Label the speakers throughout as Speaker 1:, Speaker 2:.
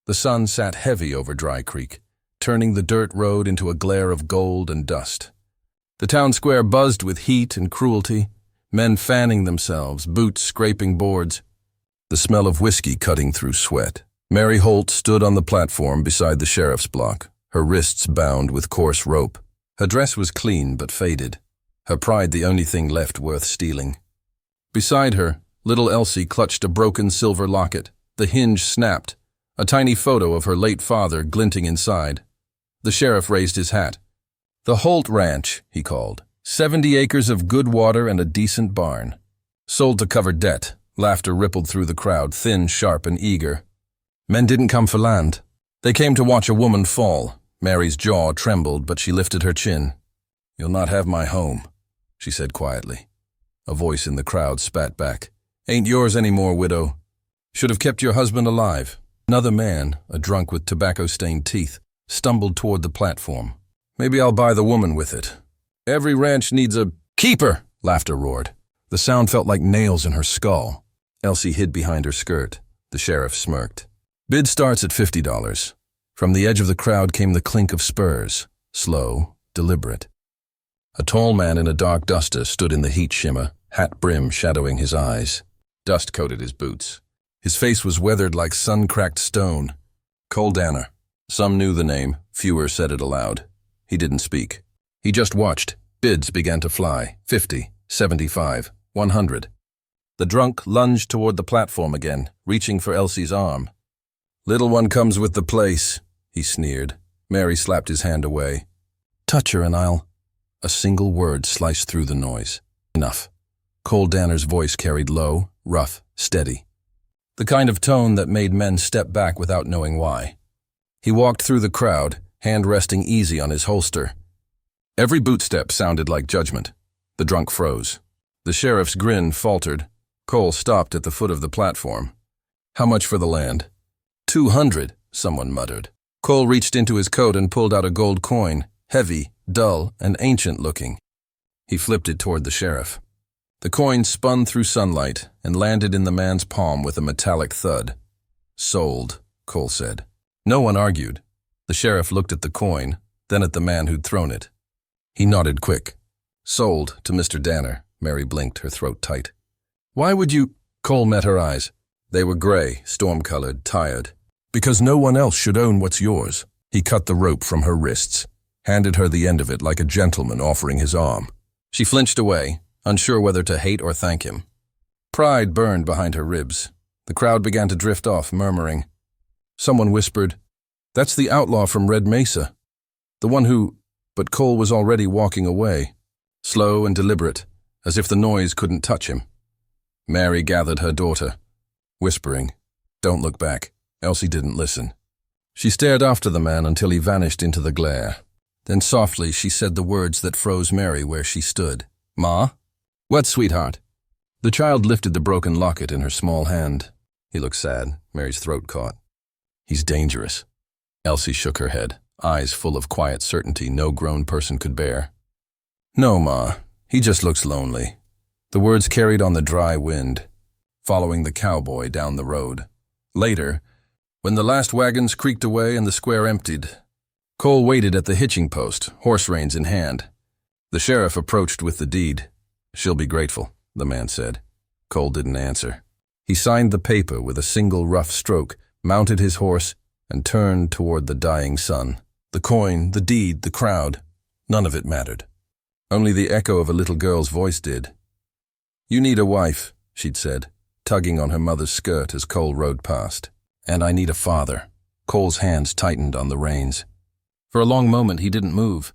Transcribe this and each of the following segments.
Speaker 1: The sun sat heavy over Dry Creek, turning the dirt road into a glare of gold and dust. The town square buzzed with heat and cruelty, men fanning themselves, boots scraping boards, the smell of whiskey cutting through sweat. Mary Holt stood on the platform beside the sheriff's block, her wrists bound with coarse rope. Her dress was clean but faded, her pride the only thing left worth stealing. Beside her, little Elsie clutched a broken silver locket. The hinge snapped, a tiny photo of her late father glinting inside. The sheriff raised his hat. "The Holt Ranch," he called. 70 acres of good water and a decent barn. Sold to cover debt. Laughter rippled through the crowd, thin, sharp, and eager. Men didn't come for land. They came to watch a woman fall. Mary's jaw trembled, but she lifted her chin. "You'll not have my home," she said quietly. A voice in the crowd spat back. "Ain't yours anymore, widow. Should have kept your husband alive." Another man, a drunk with tobacco-stained teeth, stumbled toward the platform. "Maybe I'll buy the woman with it. Every ranch needs a keeper," laughter roared. The sound felt like nails in her skull. Elsie hid behind her skirt. The sheriff smirked. "Bid starts at $50. From the edge of the crowd came the clink of spurs, slow, deliberate. A tall man in a dark duster stood in the heat shimmer, hat brim shadowing his eyes. Dust coated his boots. His face was weathered like sun-cracked stone. Cole Danner. Some knew the name, fewer said it aloud. He didn't speak. He just watched. Bids began to fly. 50, 75, 100. The drunk lunged toward the platform again, reaching for Elsie's arm. "Little one comes with the place," he sneered. Mary slapped his hand away. "Touch her and I'll—" A single word sliced through the noise. "Enough." Cole Danner's voice carried low, rough, steady. The kind of tone that made men step back without knowing why. He walked through the crowd, hand resting easy on his holster. Every bootstep sounded like judgment. The drunk froze. The sheriff's grin faltered. Cole stopped at the foot of the platform. "How much for the land?" 200, someone muttered. Cole reached into his coat and pulled out a gold coin, heavy, dull, and ancient-looking. He flipped it toward the sheriff. The coin spun through sunlight and landed in the man's palm with a metallic thud. "Sold," Cole said. No one argued. The sheriff looked at the coin, then at the man who'd thrown it. He nodded quick. "Sold to Mr. Danner." Mary blinked, her throat tight. "Why would you—" Cole met her eyes. They were gray, storm-colored, tired. "Because no one else should own what's yours." He cut the rope from her wrists, handed her the end of it like a gentleman offering his arm. She flinched away, unsure whether to hate or thank him. Pride burned behind her ribs. The crowd began to drift off, murmuring. Someone whispered, "That's the outlaw from Red Mesa. The one who—" But Cole was already walking away, slow and deliberate, as if the noise couldn't touch him. Mary gathered her daughter, whispering, "Don't look back." Elsie didn't listen. She stared after the man until he vanished into the glare. Then softly she said the words that froze Mary where she stood. "Ma?" "What, sweetheart?" The child lifted the broken locket in her small hand. He looked sad. Mary's throat caught. "He's dangerous." Elsie shook her head, eyes full of quiet certainty no grown person could bear. "No, Ma. He just looks lonely." The words carried on the dry wind, following the cowboy down the road. Later, when the last wagons creaked away and the square emptied, Cole waited at the hitching post, horse reins in hand. The sheriff approached with the deed. "She'll be grateful," the man said. Cole didn't answer. He signed the paper with a single rough stroke, mounted his horse, and turned toward the dying sun. The coin, the deed, the crowd, none of it mattered. Only the echo of a little girl's voice did. "You need a wife," she'd said, tugging on her mother's skirt as Cole rode past. "And I need a father." Cole's hands tightened on the reins. For a long moment he didn't move.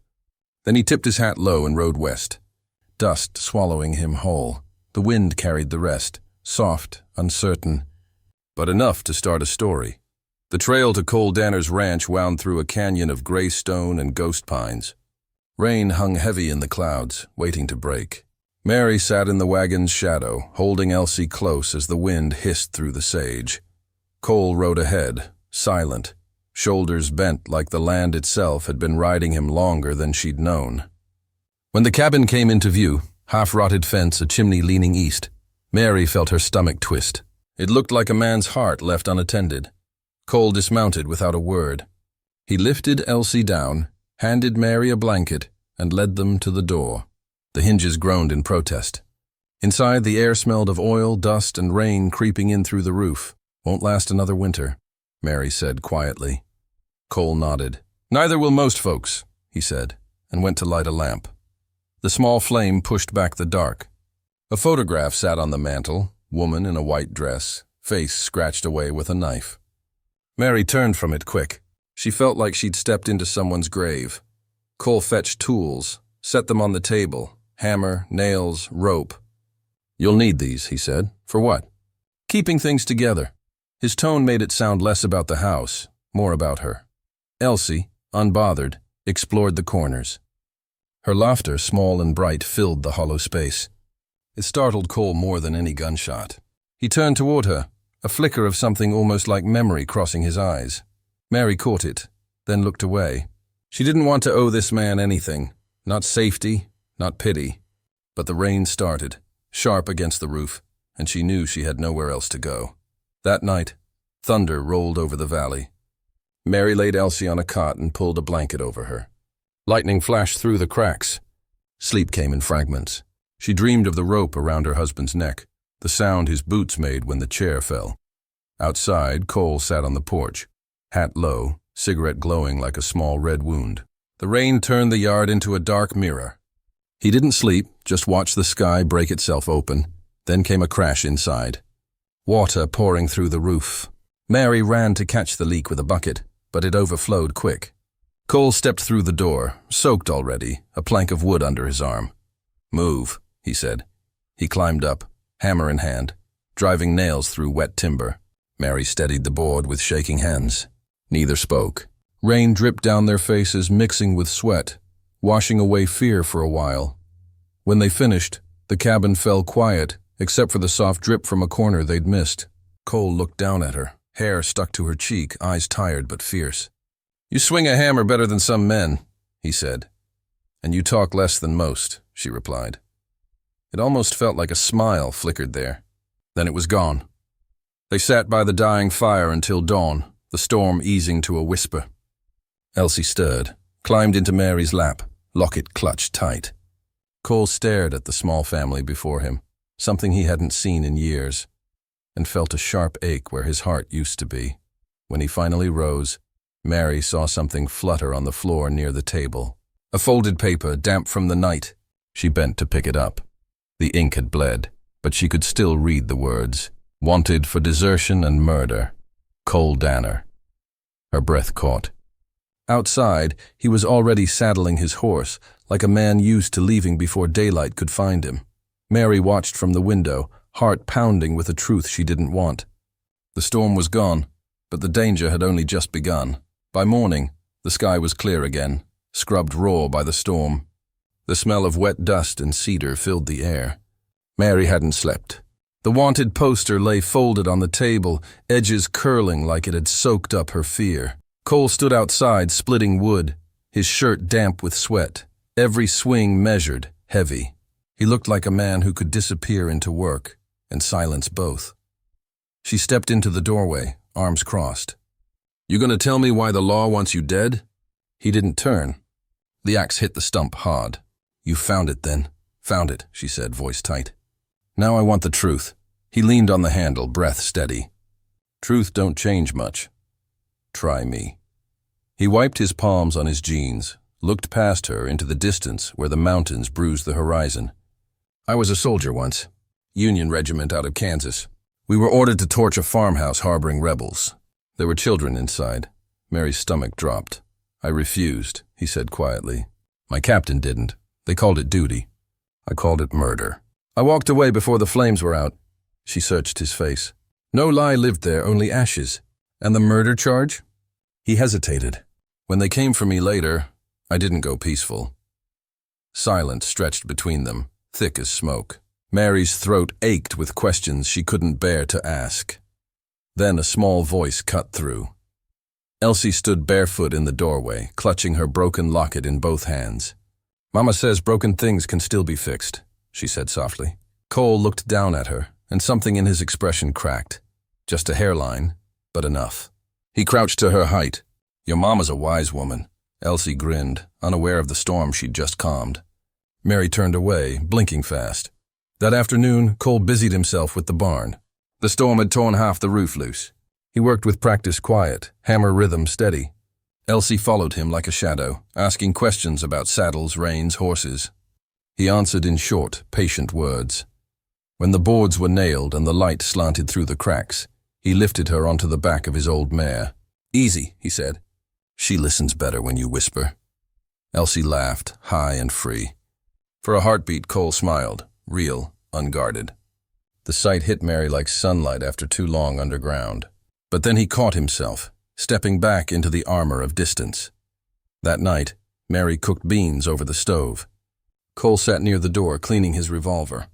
Speaker 1: Then he tipped his hat low and rode west. Dust swallowing him whole. The wind carried the rest, soft, uncertain, but enough to start a story. The trail to Cole Danner's ranch wound through a canyon of gray stone and ghost pines. Rain hung heavy in the clouds, waiting to break. Mary sat in the wagon's shadow, holding Elsie close as the wind hissed through the sage. Cole rode ahead, silent, shoulders bent like the land itself had been riding him longer than she'd known. When the cabin came into view, half-rotted fence, a chimney leaning east, Mary felt her stomach twist. It looked like a man's heart left unattended. Cole dismounted without a word. He lifted Elsie down, handed Mary a blanket, and led them to the door. The hinges groaned in protest. Inside, the air smelled of oil, dust, and rain creeping in through the roof. "Won't last another winter," Mary said quietly. Cole nodded. "Neither will most folks," he said, and went to light a lamp. The small flame pushed back the dark. A photograph sat on the mantel, woman in a white dress, face scratched away with a knife. Mary turned from it quick. She felt like she'd stepped into someone's grave. Cole fetched tools, set them on the table, hammer, nails, rope. "You'll need these," he said. "For what?" "Keeping things together." His tone made it sound less about the house, more about her. Elsie, unbothered, explored the corners. Her laughter, small and bright, filled the hollow space. It startled Cole more than any gunshot. He turned toward her, a flicker of something almost like memory crossing his eyes. Mary caught it, then looked away. She didn't want to owe this man anything, not safety, not pity. But the rain started, sharp against the roof, and she knew she had nowhere else to go. That night, thunder rolled over the valley. Mary laid Elsie on a cot and pulled a blanket over her. Lightning flashed through the cracks. Sleep came in fragments. She dreamed of the rope around her husband's neck, the sound his boots made when the chair fell. Outside, Cole sat on the porch, hat low, cigarette glowing like a small red wound. The rain turned the yard into a dark mirror. He didn't sleep, just watched the sky break itself open. Then came a crash inside. Water pouring through the roof. Mary ran to catch the leak with a bucket, but it overflowed quick. Cole stepped through the door, soaked already, a plank of wood under his arm. "Move," he said. He climbed up, hammer in hand, driving nails through wet timber. Mary steadied the board with shaking hands. Neither spoke. Rain dripped down their faces, mixing with sweat, washing away fear for a while. When they finished, the cabin fell quiet, except for the soft drip from a corner they'd missed. Cole looked down at her, hair stuck to her cheek, eyes tired but fierce. "You swing a hammer better than some men," he said. "And you talk less than most," she replied. It almost felt like a smile flickered there. Then it was gone. They sat by the dying fire until dawn, the storm easing to a whisper. Elsie stirred, climbed into Mary's lap, locket clutched tight. Cole stared at the small family before him, something he hadn't seen in years, and felt a sharp ache where his heart used to be. When he finally rose, Mary saw something flutter on the floor near the table. A folded paper, damp from the night. She bent to pick it up. The ink had bled, but she could still read the words. "Wanted for desertion and murder. Cole Danner." Her breath caught. Outside, he was already saddling his horse, like a man used to leaving before daylight could find him. Mary watched from the window, heart pounding with a truth she didn't want. The storm was gone, but the danger had only just begun. By morning, the sky was clear again, scrubbed raw by the storm. The smell of wet dust and cedar filled the air. Mary hadn't slept. The wanted poster lay folded on the table, edges curling like it had soaked up her fear. Cole stood outside, splitting wood, his shirt damp with sweat, every swing measured, heavy. He looked like a man who could disappear into work and silence both. She stepped into the doorway, arms crossed. "You gonna tell me why the law wants you dead?" He didn't turn. The axe hit the stump hard. "You found it then." "Found it," she said, voice tight. "Now I want the truth." He leaned on the handle, breath steady. "Truth don't change much. Try me." He wiped his palms on his jeans, looked past her into the distance where the mountains bruised the horizon. "I was a soldier once. Union regiment out of Kansas. We were ordered to torch a farmhouse harboring rebels. There were children inside." Mary's stomach dropped. "I refused," he said quietly. "My captain didn't. They called it duty. I called it murder. I walked away before the flames were out." She searched his face. "No lie lived there, only ashes. And the murder charge?" He hesitated. "When they came for me later, I didn't go peaceful." Silence stretched between them, thick as smoke. Mary's throat ached with questions she couldn't bear to ask. Then a small voice cut through. Elsie stood barefoot in the doorway, clutching her broken locket in both hands. "Mama says broken things can still be fixed," she said softly. Cole looked down at her, and something in his expression cracked. Just a hairline, but enough. He crouched to her height. "Your mama's a wise woman." Elsie grinned, unaware of the storm she'd just calmed. Mary turned away, blinking fast. That afternoon, Cole busied himself with the barn. The storm had torn half the roof loose. He worked with practice quiet, hammer rhythm steady. Elsie followed him like a shadow, asking questions about saddles, reins, horses. He answered in short, patient words. When the boards were nailed and the light slanted through the cracks, he lifted her onto the back of his old mare. "Easy," he said. "She listens better when you whisper." Elsie laughed, high and free. For a heartbeat, Cole smiled, real, unguarded. The sight hit Mary like sunlight after too long underground. But then he caught himself, stepping back into the armor of distance. That night, Mary cooked beans over the stove. Cole sat near the door, cleaning his revolver.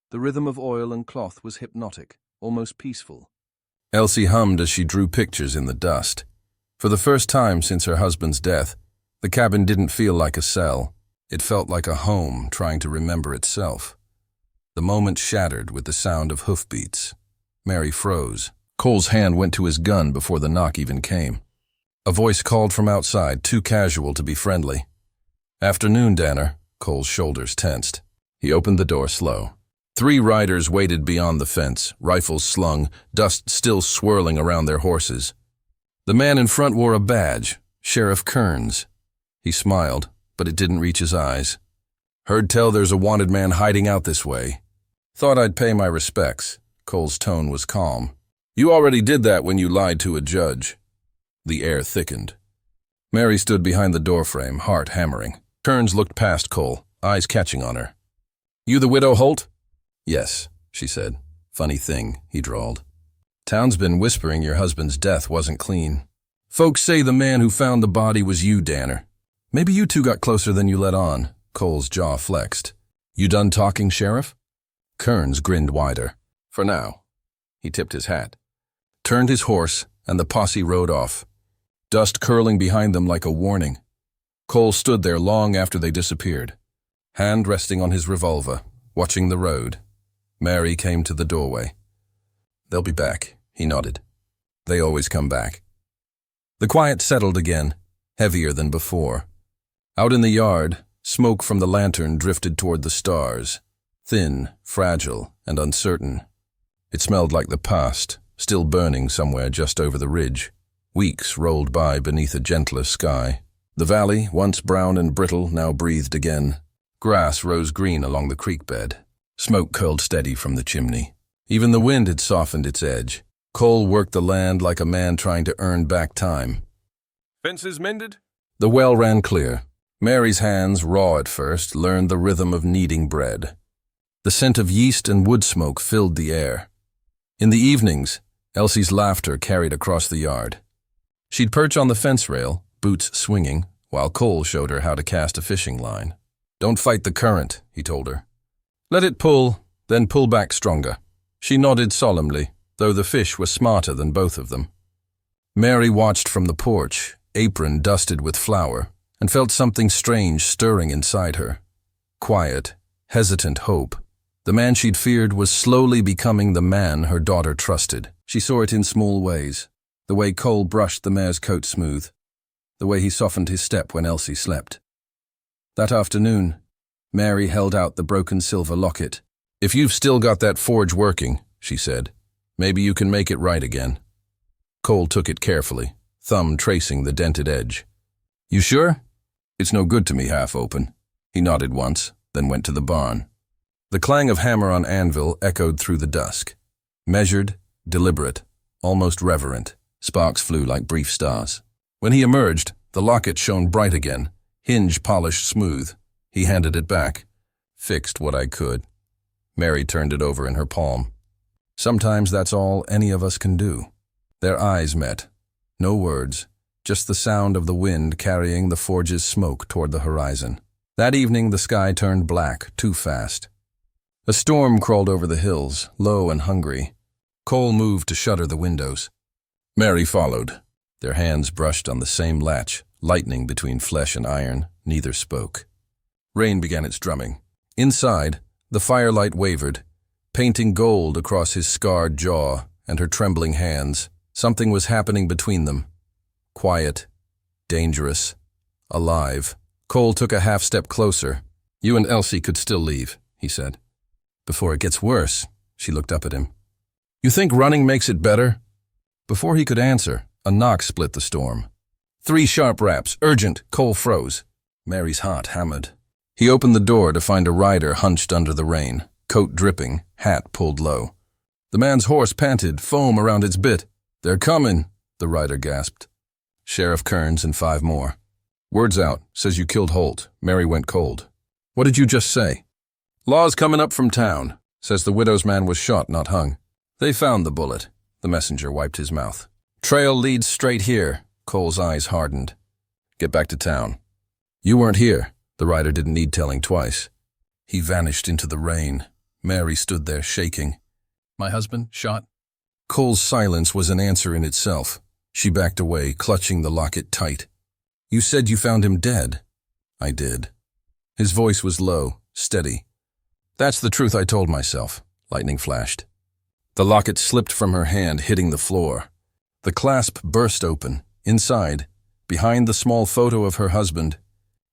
Speaker 1: The rhythm of oil and cloth was hypnotic, almost peaceful. Elsie hummed as she drew pictures in the dust. For the first time since her husband's death, the cabin didn't feel like a cell. It felt like a home trying to remember itself. The moment shattered with the sound of hoofbeats. Mary froze. Cole's hand went to his gun before the knock even came. A voice called from outside, too casual to be friendly. "Afternoon, Danner." Cole's shoulders tensed. He opened the door slow. 3 riders waited beyond the fence, rifles slung, dust still swirling around their horses. The man in front wore a badge, Sheriff Kearns. He smiled, but it didn't reach his eyes. "Heard tell there's a wanted man hiding out this way." "Thought I'd pay my respects." Cole's tone was calm. "You already did that when you lied to a judge." The air thickened. Mary stood behind the doorframe, heart hammering. Kearns looked past Cole, eyes catching on her. "You the widow Holt?" "Yes," she said. "Funny thing," he drawled. "Town's been whispering your husband's death wasn't clean. Folks say the man who found the body was you, Danner. Maybe you two got closer than you let on." Cole's jaw flexed. "You done talking, Sheriff?" Kearns grinned wider. "For now." He tipped his hat, turned his horse, and the posse rode off, dust curling behind them like a warning. Cole stood there long after they disappeared, hand resting on his revolver, watching the road. Mary came to the doorway. "They'll be back," he nodded. "They always come back." The quiet settled again, heavier than before. Out in the yard, smoke from the lantern drifted toward the stars, thin, fragile, and uncertain. It smelled like the past, still burning somewhere just over the ridge. Weeks rolled by beneath a gentler sky. The valley, once brown and brittle, now breathed again. Grass rose green along the creek bed. Smoke curled steady from the chimney. Even the wind had softened its edge. Cole worked the land like a man trying to earn back time. "Fences mended?" The well ran clear. Mary's hands, raw at first, learned the rhythm of kneading bread. The scent of yeast and wood smoke filled the air. In the evenings, Elsie's laughter carried across the yard. She'd perch on the fence rail, boots swinging, while Cole showed her how to cast a fishing line. "Don't fight the current," he told her. "Let it pull, then pull back stronger." She nodded solemnly, though the fish was smarter than both of them. Mary watched from the porch, apron dusted with flour, and felt something strange stirring inside her. Quiet, hesitant hope. The man she'd feared was slowly becoming the man her daughter trusted. She saw it in small ways. The way Cole brushed the mare's coat smooth. The way he softened his step when Elsie slept. That afternoon, Mary held out the broken silver locket. "If you've still got that forge working," she said, "maybe you can make it right again." Cole took it carefully, thumb tracing the dented edge. "You sure?" "It's no good to me half open." He nodded once, then went to the barn. The clang of hammer on anvil echoed through the dusk. Measured, deliberate, almost reverent, sparks flew like brief stars. When he emerged, the locket shone bright again, hinge polished smooth. He handed it back. "Fixed what I could." Mary turned it over in her palm. Sometimes that's all any of us can do. Their eyes met. No words, just the sound of the wind carrying the forge's smoke toward the horizon. That evening the sky turned black, too fast. A storm crawled over the hills, low and hungry. Cole moved to shutter the windows. Mary followed. Their hands brushed on the same latch, lightning between flesh and iron. Neither spoke. Rain began its drumming. Inside, the firelight wavered, painting gold across his scarred jaw and her trembling hands, Something was happening between them. Quiet, dangerous, alive. Cole took a half-step closer. "You and Elsie could still leave," he said. "Before it gets worse," she looked up at him. "You think running makes it better?" Before he could answer, a knock split the storm. 3 sharp raps, urgent. Cole froze. Mary's heart hammered. He opened the door to find a rider hunched under the rain, coat dripping, hat pulled low. The man's horse panted, foam around its bit. "They're coming," the rider gasped. "Sheriff Kearns and 5 more. Word's out, says you killed Holt." Mary went cold. "What did you just say?" "Law's coming up from town. Says the widow's man was shot, not hung. They found the bullet." The messenger wiped his mouth. "Trail leads straight here." Cole's eyes hardened. "Get back to town." "You weren't here." The rider didn't need telling twice. He vanished into the rain. Mary stood there shaking. "My husband, shot?" Cole's silence was an answer in itself. She backed away, clutching the locket tight. "You said you found him dead." "I did." His voice was low, steady. "That's the truth I told myself." Lightning flashed. The locket slipped from her hand, hitting the floor. The clasp burst open. Inside, behind the small photo of her husband,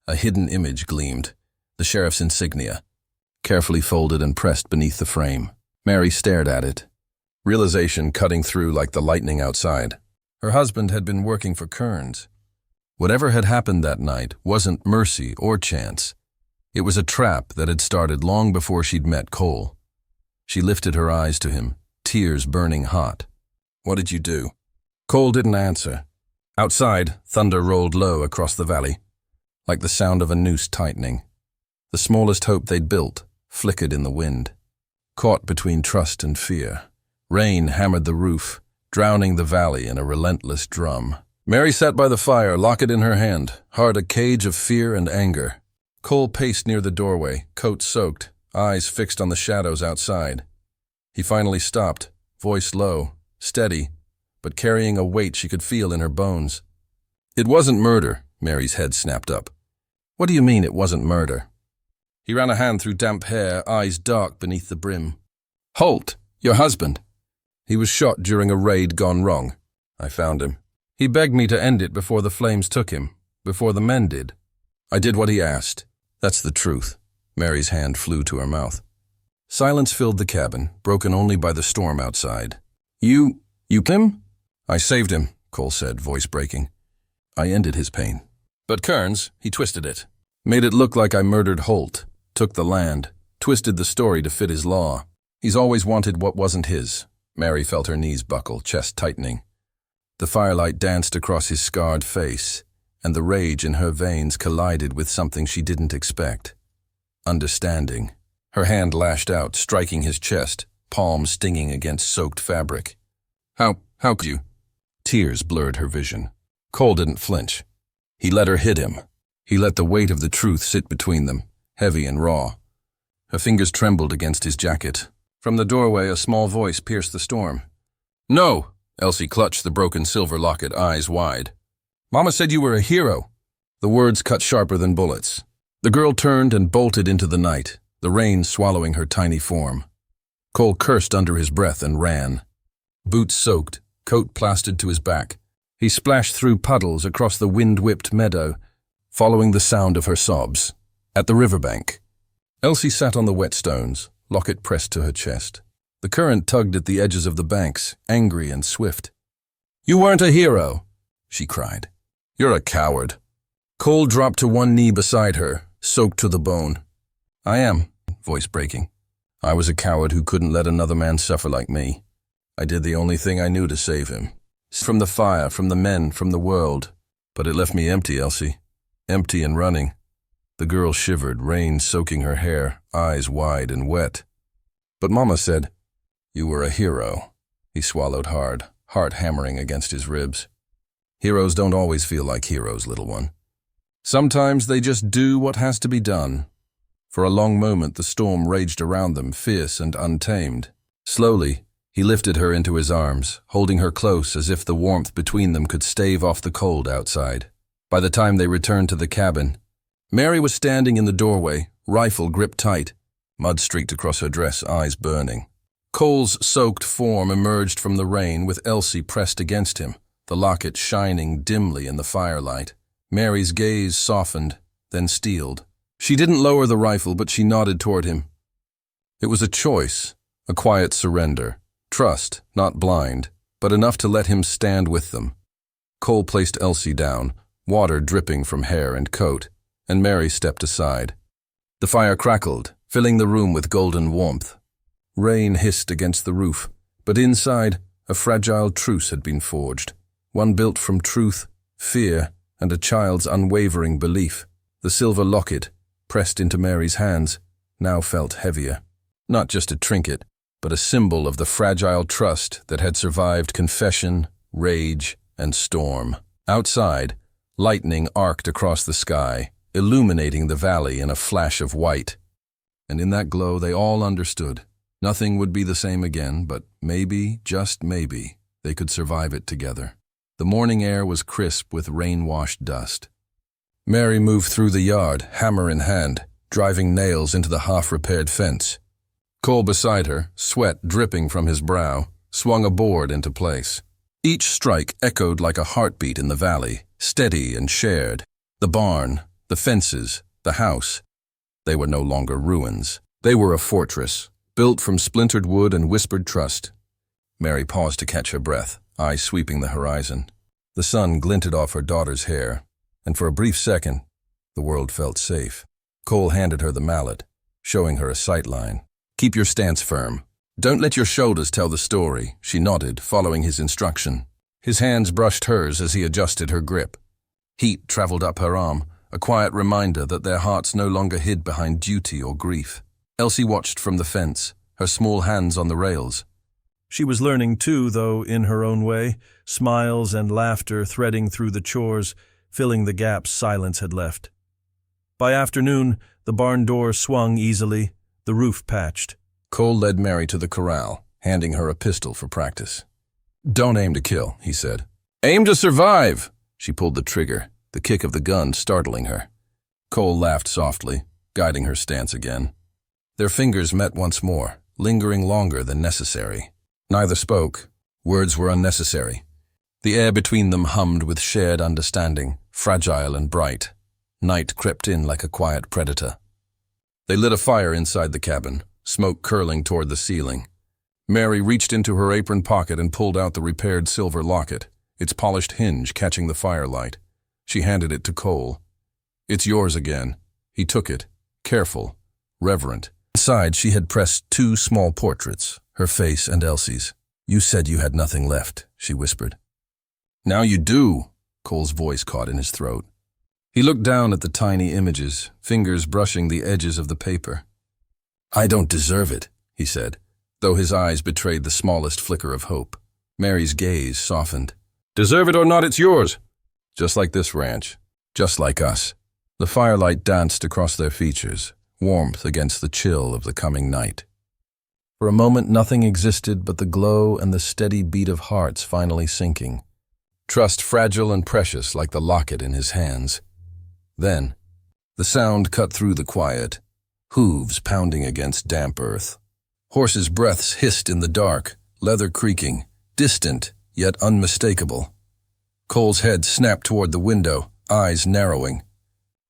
Speaker 1: a hidden image gleamed, the sheriff's insignia, carefully folded and pressed beneath the frame. Mary stared at it, realization cutting through like the lightning outside. Her husband had been working for Kearns. Whatever had happened that night wasn't mercy or chance. It was a trap that had started long before she'd met Cole. She lifted her eyes to him, tears burning hot. "What did you do?" Cole didn't answer. Outside, thunder rolled low across the valley, like the sound of a noose tightening. The smallest hope they'd built flickered in the wind. Caught between trust and fear, rain hammered the roof, drowning the valley in a relentless drum. Mary sat by the fire, locket in her hand, heart a cage of fear and anger. Cole paced near the doorway, coat soaked, eyes fixed on the shadows outside. He finally stopped, voice low, steady, but carrying a weight she could feel in her bones. "It wasn't murder," Mary's head snapped up. "What do you mean it wasn't murder?" He ran a hand through damp hair, eyes dark beneath the brim. "Holt, your husband. He was shot during a raid gone wrong. I found him. He begged me to end it before the flames took him, before the men did. I did what he asked. That's the truth." Mary's hand flew to her mouth. Silence filled the cabin, broken only by the storm outside. You killed him?" "I saved him," Cole said, voice breaking. "I ended his pain. But Kearns, he twisted it. Made it look like I murdered Holt, took the land, twisted the story to fit his law. He's always wanted what wasn't his." Mary felt her knees buckle, chest tightening. The firelight danced across his scarred face, and the rage in her veins collided with something she didn't expect. Understanding. Her hand lashed out, striking his chest, palm stinging against soaked fabric. How could you?" Tears blurred her vision. Cole didn't flinch. He let her hit him. He let the weight of the truth sit between them, heavy and raw. Her fingers trembled against his jacket. From the doorway, a small voice pierced the storm. "No!" Elsie clutched the broken silver locket, eyes wide. "Mama said you were a hero." The words cut sharper than bullets. The girl turned and bolted into the night, the rain swallowing her tiny form. Cole cursed under his breath and ran. Boots soaked, coat plastered to his back. He splashed through puddles across the wind-whipped meadow, following the sound of her sobs. At the riverbank, Elsie sat on the wet stones, locket pressed to her chest. The current tugged at the edges of the banks, angry and swift. "You weren't a hero," she cried. "You're a coward." Cole dropped to one knee beside her, soaked to the bone. "I am," voice breaking. "I was a coward who couldn't let another man suffer like me. I did the only thing I knew to save him. From the fire, from the men, from the world. But it left me empty, Elsie. Empty and running." The girl shivered, rain soaking her hair, eyes wide and wet. "But Mama said, you were a hero." He swallowed hard, heart hammering against his ribs. "Heroes don't always feel like heroes, little one. Sometimes they just do what has to be done." For a long moment the storm raged around them, fierce and untamed. Slowly, he lifted her into his arms, holding her close as if the warmth between them could stave off the cold outside. By the time they returned to the cabin, Mary was standing in the doorway, rifle gripped tight, mud streaked across her dress, eyes burning. Cole's soaked form emerged from the rain with Elsie pressed against him, the locket shining dimly in the firelight. Mary's gaze softened, then steeled. She didn't lower the rifle, but she nodded toward him. It was a choice, a quiet surrender. Trust, not blind, but enough to let him stand with them. Cole placed Elsie down, water dripping from hair and coat, and Mary stepped aside. The fire crackled, filling the room with golden warmth. Rain hissed against the roof, but inside, a fragile truce had been forged, one built from truth, fear, and a child's unwavering belief. The silver locket, pressed into Mary's hands, now felt heavier. Not just a trinket, but a symbol of the fragile trust that had survived confession, rage, and storm. Outside, lightning arced across the sky, illuminating the valley in a flash of white. And in that glow they all understood. Nothing would be the same again, but maybe, just maybe, they could survive it together. The morning air was crisp with rain-washed dust. Mary moved through the yard, hammer in hand, driving nails into the half-repaired fence. Cole beside her, sweat dripping from his brow, swung a board into place. Each strike echoed like a heartbeat in the valley, steady and shared. The barn, the fences, the house. They were no longer ruins. They were a fortress, built from splintered wood and whispered trust. Mary paused to catch her breath, eyes sweeping the horizon. The sun glinted off her daughter's hair, and for a brief second, the world felt safe. Cole handed her the mallet, showing her a sight line. "Keep your stance firm. Don't let your shoulders tell the story," she nodded, following his instruction. His hands brushed hers as he adjusted her grip. Heat traveled up her arm, a quiet reminder that their hearts no longer hid behind duty or grief. Elsie watched from the fence, her small hands on the rails.
Speaker 2: She was learning too, though, in her own way, smiles and laughter threading through the chores, filling the gaps silence had left. By afternoon, the barn door swung easily, the roof patched.
Speaker 1: Cole led Mary to the corral, handing her a pistol for practice. "Don't aim to kill," he said. "Aim to survive!" She pulled the trigger, the kick of the gun startling her. Cole laughed softly, guiding her stance again. Their fingers met once more, lingering longer than necessary. Neither spoke. Words were unnecessary. The air between them hummed with shared understanding, fragile and bright. Night crept in like a quiet predator. They lit a fire inside the cabin, smoke curling toward the ceiling. Mary reached into her apron pocket and pulled out the repaired silver locket, its polished hinge catching the firelight. She handed it to Cole. "It's yours again." He took it, careful, reverent. Inside, she had pressed 2 small portraits, her face and Elsie's. "You said you had nothing left," she whispered. "Now you do," Cole's voice caught in his throat. He looked down at the tiny images, fingers brushing the edges of the paper. "I don't deserve it," he said, though his eyes betrayed the smallest flicker of hope. Mary's gaze softened. "Deserve it or not, it's yours. Just like this ranch. Just like us." The firelight danced across their features, warmth against the chill of the coming night. For a moment nothing existed but the glow and the steady beat of hearts finally sinking. Trust fragile and precious like the locket in his hands. Then, the sound cut through the quiet, hooves pounding against damp earth. Horses' breaths hissed in the dark, leather creaking, distant yet unmistakable. Cole's head snapped toward the window, eyes narrowing.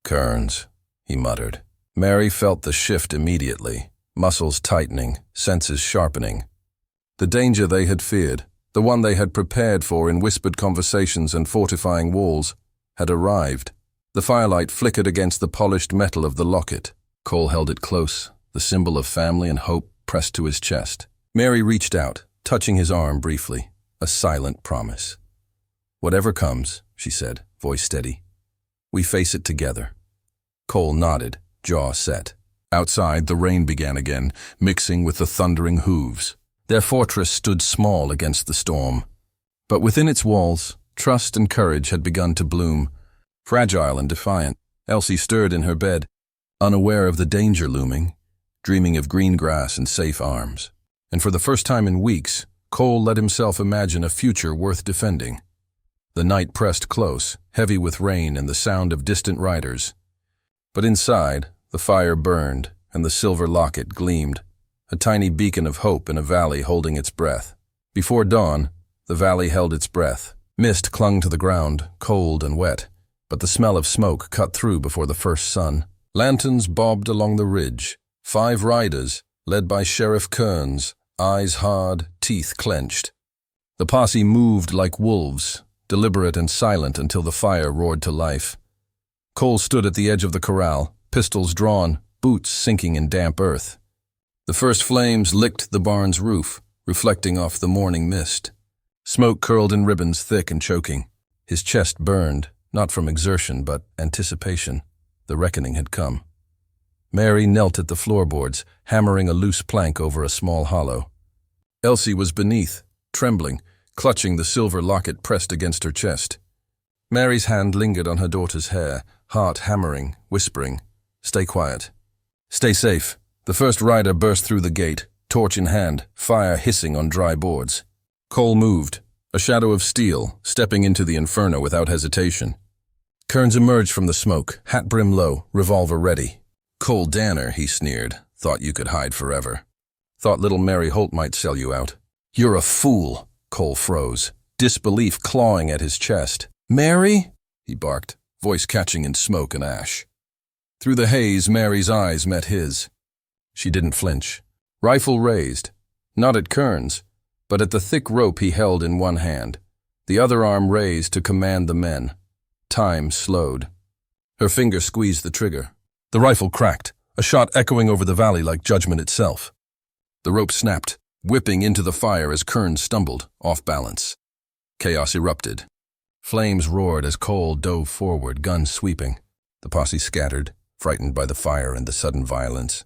Speaker 1: "Kearns," he muttered. Mary felt the shift immediately, muscles tightening, senses sharpening. The danger they had feared, the one they had prepared for in whispered conversations and fortifying walls, had arrived. The firelight flickered against the polished metal of the locket. Cole held it close, the symbol of family and hope pressed to his chest. Mary reached out, touching his arm briefly, a silent promise. "Whatever comes," she said, voice steady, "we face it together." Cole nodded, jaw set. Outside, the rain began again, mixing with the thundering hooves. Their fortress stood small against the storm. But within its walls, trust and courage had begun to bloom. Fragile and defiant, Elsie stirred in her bed, unaware of the danger looming, dreaming of green grass and safe arms. And for the first time in weeks, Cole let himself imagine a future worth defending. The night pressed close, heavy with rain and the sound of distant riders. But inside, the fire burned and the silver locket gleamed, a tiny beacon of hope in a valley holding its breath. Before dawn, the valley held its breath. Mist clung to the ground, cold and wet, but the smell of smoke cut through before the first sun. Lanterns bobbed along the ridge. 5 riders, led by Sheriff Kearns, eyes hard, teeth clenched. The posse moved like wolves, deliberate and silent until the fire roared to life. Cole stood at the edge of the corral, pistols drawn, boots sinking in damp earth. The first flames licked the barn's roof, reflecting off the morning mist. Smoke curled in ribbons thick and choking. His chest burned, not from exertion but anticipation. The reckoning had come. Mary knelt at the floorboards, hammering a loose plank over a small hollow. Elsie was beneath, trembling, clutching the silver locket pressed against her chest. Mary's hand lingered on her daughter's hair, heart hammering, whispering, "Stay quiet. Stay safe." The first rider burst through the gate, torch in hand, fire hissing on dry boards. Cole moved, a shadow of steel, stepping into the inferno without hesitation. Kearns emerged from the smoke, hat brim low, revolver ready. "Cole Danner," he sneered, "thought you could hide forever. Thought little Mary Holt might sell you out." "You're a fool," Cole froze, disbelief clawing at his chest. "Mary?" he barked, voice catching in smoke and ash. Through the haze, Mary's eyes met his. She didn't flinch. Rifle raised, not at Kearns, but at the thick rope he held in one hand, the other arm raised to command the men. Time slowed. Her finger squeezed the trigger. The rifle cracked, a shot echoing over the valley like judgment itself. The rope snapped, whipping into the fire as Kearns stumbled, off balance. Chaos erupted. Flames roared as Cole dove forward, guns sweeping. The posse scattered, frightened by the fire and the sudden violence.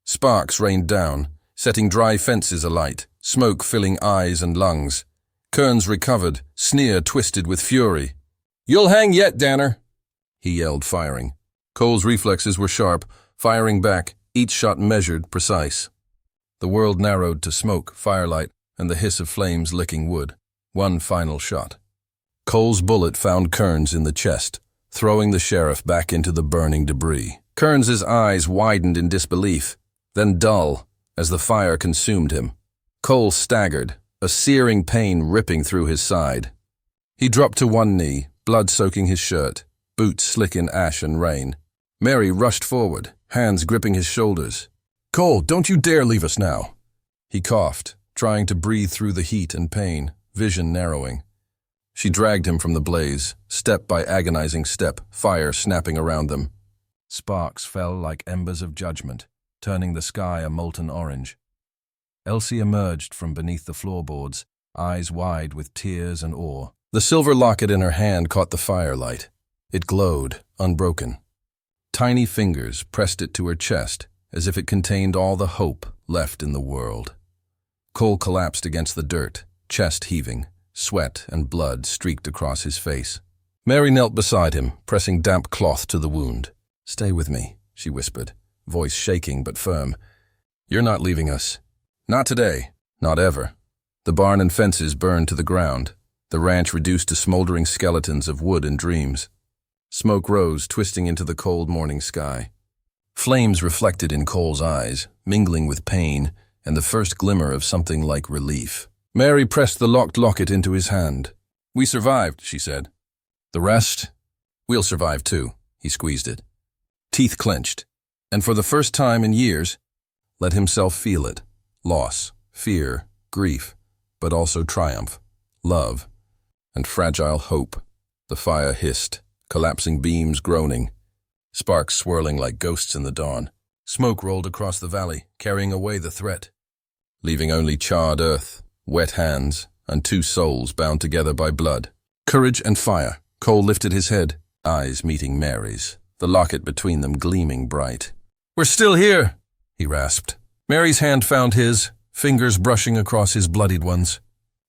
Speaker 1: Sparks rained down, setting dry fences alight, smoke filling eyes and lungs. Kearns recovered, sneer twisted with fury. "You'll hang yet, Danner," he yelled, firing. Cole's reflexes were sharp, firing back, each shot measured, precise. The world narrowed to smoke, firelight, and the hiss of flames licking wood. One final shot. Cole's bullet found Kearns in the chest, throwing the sheriff back into the burning debris. Kearns's eyes widened in disbelief, then dull, as the fire consumed him. Cole staggered, a searing pain ripping through his side. He dropped to one knee, blood soaking his shirt, boots slick in ash and rain. Mary rushed forward, hands gripping his shoulders. "Cole, don't you dare leave us now." He coughed, trying to breathe through the heat and pain, vision narrowing. She dragged him from the blaze, step by agonizing step, fire snapping around them. Sparks fell like embers of judgment, turning the sky a molten orange. Elsie emerged from beneath the floorboards, eyes wide with tears and awe. The silver locket in her hand caught the firelight. It glowed, unbroken. Tiny fingers pressed it to her chest, as if it contained all the hope left in the world. Cole collapsed against the dirt, chest heaving. Sweat and blood streaked across his face. Mary knelt beside him, pressing damp cloth to the wound. "Stay with me," she whispered, voice shaking but firm. "You're not leaving us. Not today. Not ever." The barn and fences burned to the ground, the ranch reduced to smoldering skeletons of wood and dreams. Smoke rose, twisting into the cold morning sky. Flames reflected in Cole's eyes, mingling with pain and the first glimmer of something like relief. Mary pressed the locked locket into his hand. "We survived," she said. "The rest? We'll survive too." He squeezed it. Teeth clenched, and for the first time in years, let himself feel it. Loss, fear, grief, but also triumph, love, and fragile hope. The fire hissed, collapsing beams groaning, sparks swirling like ghosts in the dawn. Smoke rolled across the valley, carrying away the threat, leaving only charred earth, wet hands, and 2 souls bound together by blood. Courage and fire. Cole lifted his head, eyes meeting Mary's, the locket between them gleaming bright. "We're still here," he rasped. Mary's hand found his, fingers brushing across his bloodied ones.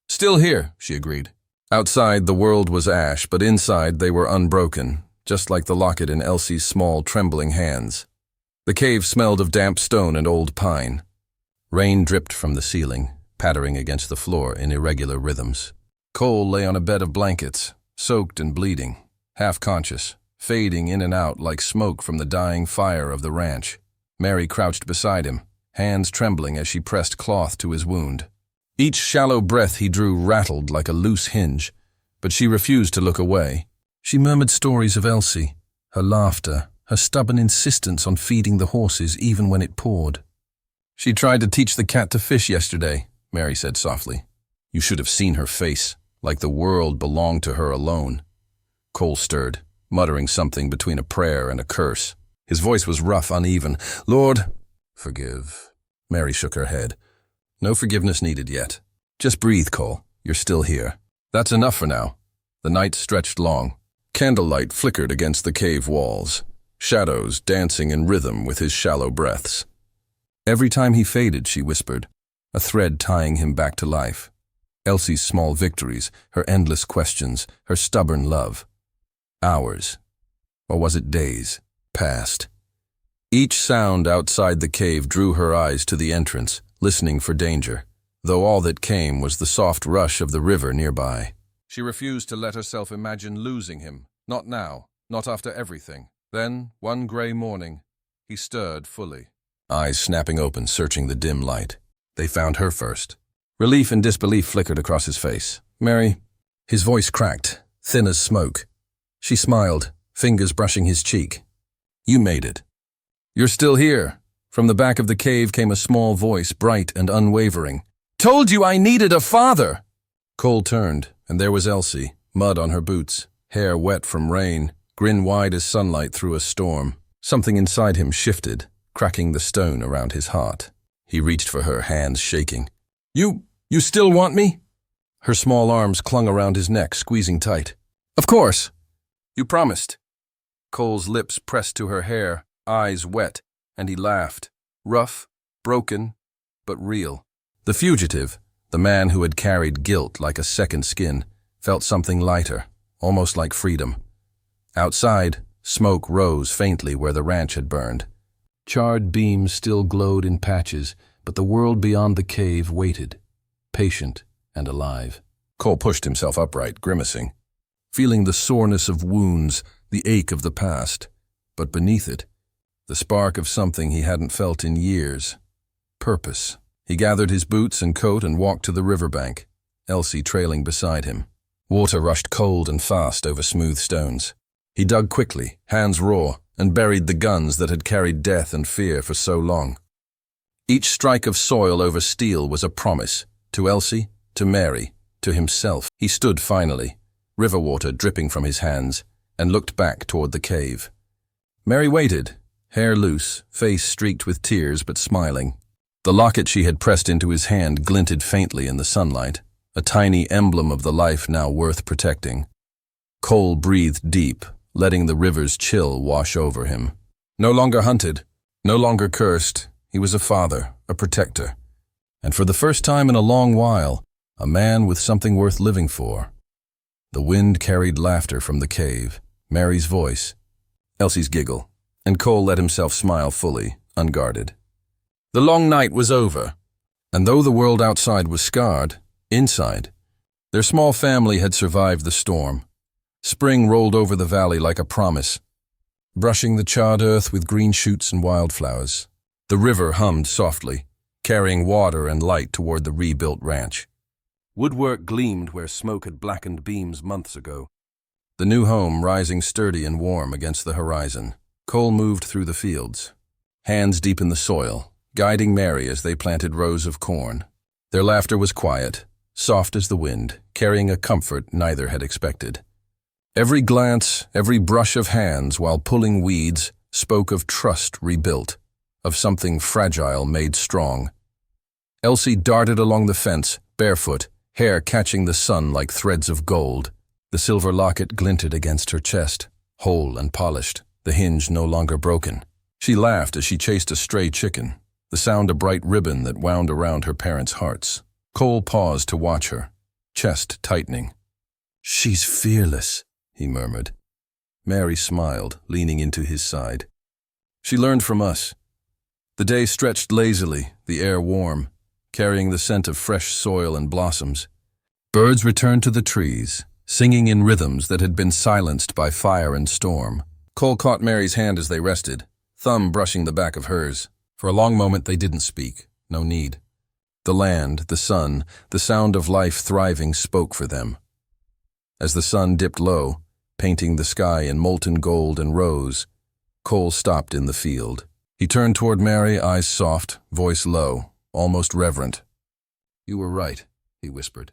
Speaker 1: "Still here," she agreed. Outside, the world was ash, but inside they were unbroken, just like the locket in Elsie's small, trembling hands. The cave smelled of damp stone and old pine. Rain dripped from the ceiling, pattering against the floor in irregular rhythms. Cole lay on a bed of blankets, soaked and bleeding, half-conscious, fading in and out like smoke from the dying fire of the ranch. Mary crouched beside him, hands trembling as she pressed cloth to his wound. Each shallow breath he drew rattled like a loose hinge, but she refused to look away. She murmured stories of Elsie, her laughter, her stubborn insistence on feeding the horses even when it poured. "She tried to teach the cat to fish yesterday," Mary said softly. "You should have seen her face, like the world belonged to her alone." Cole stirred, muttering something between a prayer and a curse. His voice was rough, uneven. "Lord, forgive." Mary shook her head. "No forgiveness needed yet. Just breathe, Cole. You're still here. That's enough for now." The night stretched long. Candlelight flickered against the cave walls, shadows dancing in rhythm with his shallow breaths. Every time he faded, she whispered, a thread tying him back to life. Elsie's small victories, her endless questions, her stubborn love. Hours, or was it days, passed. Each sound outside the cave drew her eyes to the entrance, listening for danger, though all that came was the soft rush of the river nearby. She refused to let herself imagine losing him, not now, not after everything. Then, one gray morning, he stirred fully, eyes snapping open, searching the dim light. They found her first. Relief and disbelief flickered across his face. "Mary," his voice cracked, thin as smoke. She smiled, fingers brushing his cheek. "You made it. You're still here." From the back of the cave came a small voice, bright and unwavering. "Told you I needed a father!" Cole turned, and there was Elsie, mud on her boots, hair wet from rain, grin wide as sunlight through a storm. Something inside him shifted, cracking the stone around his heart. He reached for her, hands shaking. You still want me?" Her small arms clung around his neck, squeezing tight. "Of course. You promised." Cole's lips pressed to her hair, eyes wet, and he laughed. Rough, broken, but real. The fugitive, the man who had carried guilt like a second skin, felt something lighter, almost like freedom. Outside, smoke rose faintly where the ranch had burned. Charred beams still glowed in patches, but the world beyond the cave waited, patient and alive. Cole pushed himself upright, grimacing, feeling the soreness of wounds, the ache of the past. But beneath it, the spark of something he hadn't felt in years. Purpose. He gathered his boots and coat and walked to the riverbank, Elsie trailing beside him. Water rushed cold and fast over smooth stones. He dug quickly, hands raw, and buried the guns that had carried death and fear for so long. Each strike of soil over steel was a promise, to Elsie, to Mary, to himself. He stood finally, river water dripping from his hands, and looked back toward the cave. Mary waited, hair loose, face streaked with tears but smiling. The locket she had pressed into his hand glinted faintly in the sunlight, a tiny emblem of the life now worth protecting. Cole breathed deep, letting the river's chill wash over him. No longer hunted, no longer cursed, he was a father, a protector, and for the first time in a long while, a man with something worth living for. The wind carried laughter from the cave, Mary's voice, Elsie's giggle, and Cole let himself smile fully, unguarded. The long night was over, and though the world outside was scarred, inside, their small family had survived the storm. Spring rolled over the valley like a promise, brushing the charred earth with green shoots and wildflowers. The river hummed softly, carrying water and light toward the rebuilt ranch. Woodwork gleamed where smoke had blackened beams months ago. The new home rising sturdy and warm against the horizon. Cole moved through the fields, hands deep in the soil, guiding Mary as they planted rows of corn. Their laughter was quiet, soft as the wind, carrying a comfort neither had expected. Every glance, every brush of hands while pulling weeds spoke of trust rebuilt, of something fragile made strong. Elsie darted along the fence, barefoot, hair catching the sun like threads of gold. The silver locket glinted against her chest, whole and polished, the hinge no longer broken. She laughed as she chased a stray chicken, the sound a bright ribbon that wound around her parents' hearts. Cole paused to watch her, chest tightening. "She's fearless," he murmured. Mary smiled, leaning into his side. "She learned from us." The day stretched lazily, the air warm, carrying the scent of fresh soil and blossoms. Birds returned to the trees, singing in rhythms that had been silenced by fire and storm. Cole caught Mary's hand as they rested, thumb brushing the back of hers. For a long moment they didn't speak. No need. The land, the sun, the sound of life thriving spoke for them. As the sun dipped low, painting the sky in molten gold and rose, Cole stopped in the field. He turned toward Mary, eyes soft, voice low, almost reverent. "You were right," he whispered.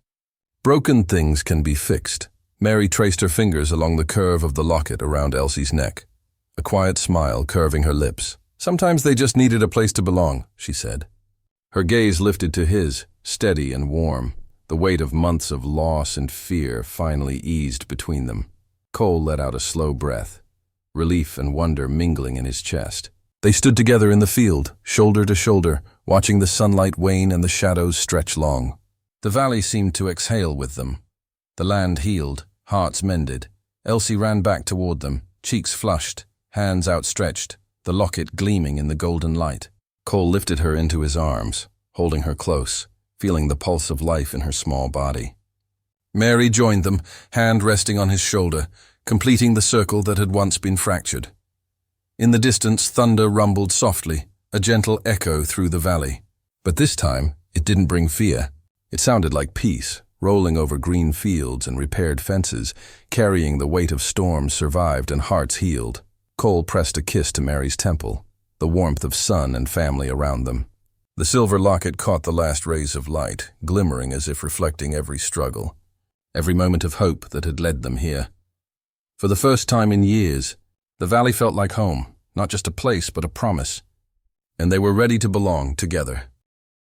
Speaker 1: "Broken things can be fixed." Mary traced her fingers along the curve of the locket around Elsie's neck, a quiet smile curving her lips. "Sometimes they just needed a place to belong," she said. Her gaze lifted to his, steady and warm. The weight of months of loss and fear finally eased between them. Cole let out a slow breath, relief and wonder mingling in his chest. They stood together in the field, shoulder to shoulder, watching the sunlight wane and the shadows stretch long. The valley seemed to exhale with them. The land healed, hearts mended. Elsie ran back toward them, cheeks flushed, hands outstretched, the locket gleaming in the golden light. Cole lifted her into his arms, holding her close, feeling the pulse of life in her small body. Mary joined them, hand resting on his shoulder, completing the circle that had once been fractured. In the distance, thunder rumbled softly, a gentle echo through the valley. But this time, it didn't bring fear. It sounded like peace, rolling over green fields and repaired fences, carrying the weight of storms survived and hearts healed. Cole pressed a kiss to Mary's temple, the warmth of sun and family around them. The silver locket caught the last rays of light, glimmering as if reflecting every struggle, every moment of hope that had led them here. For the first time in years, the valley felt like home, not just a place but a promise, and they were ready to belong together.